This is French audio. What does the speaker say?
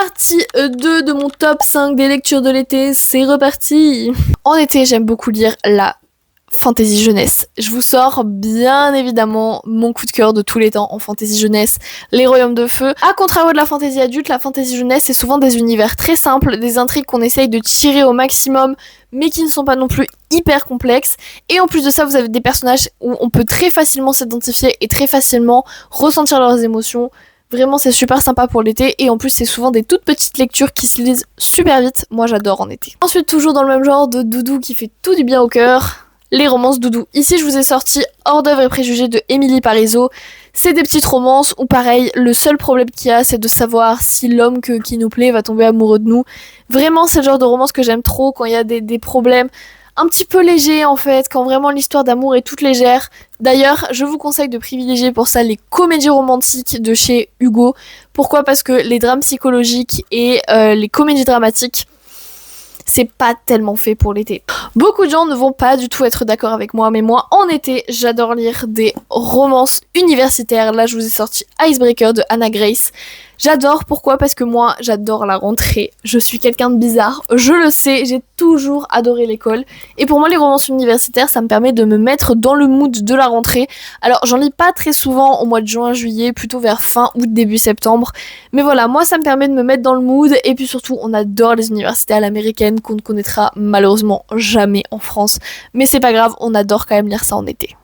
Partie 2 de mon top 5 des lectures de l'été, c'est reparti. En été, j'aime beaucoup lire la fantasy jeunesse. Je vous sors bien évidemment mon coup de cœur de tous les temps en fantasy jeunesse, Les Royaumes de Feu. À contrario de la fantasy adulte, la fantasy jeunesse c'est souvent des univers très simples, des intrigues qu'on essaye de tirer au maximum, mais qui ne sont pas non plus hyper complexes. Et en plus de ça, vous avez des personnages où on peut très facilement s'identifier et très facilement ressentir leurs émotions. Vraiment, c'est super sympa pour l'été et en plus, c'est souvent des toutes petites lectures qui se lisent super vite. Moi, j'adore en été. Ensuite, toujours dans le même genre de doudou qui fait tout du bien au cœur, les romances doudou. Ici, je vous ai sorti Hors d'œuvre et préjugés de Émilie Parizeau. C'est des petites romances où, pareil, le seul problème qu'il y a, c'est de savoir si l'homme qui nous plaît va tomber amoureux de nous. Vraiment, c'est le genre de romance que j'aime trop quand il y a des problèmes un petit peu léger en fait, quand vraiment l'histoire d'amour est toute légère. D'ailleurs, je vous conseille de privilégier pour ça les comédies romantiques de chez Hugo. Pourquoi ? Parce que les drames psychologiques et les comédies dramatiques, c'est pas tellement fait pour l'été. Beaucoup de gens ne vont pas du tout être d'accord avec moi, mais moi, en été, j'adore lire des romances universitaires. Là, je vous ai sorti Icebreaker de Anna Grace. J'adore, pourquoi ? Parce que moi, j'adore la rentrée. Je suis quelqu'un de bizarre, je le sais, j'ai toujours adoré l'école. Et pour moi, les romances universitaires, ça me permet de me mettre dans le mood de la rentrée. Alors, j'en lis pas très souvent au mois de juin, juillet, plutôt vers fin août, début septembre. Mais voilà, moi, ça me permet de me mettre dans le mood. Et puis surtout, on adore les universités à l'américaine qu'on ne connaîtra malheureusement jamais en France. Mais c'est pas grave, on adore quand même lire ça en été.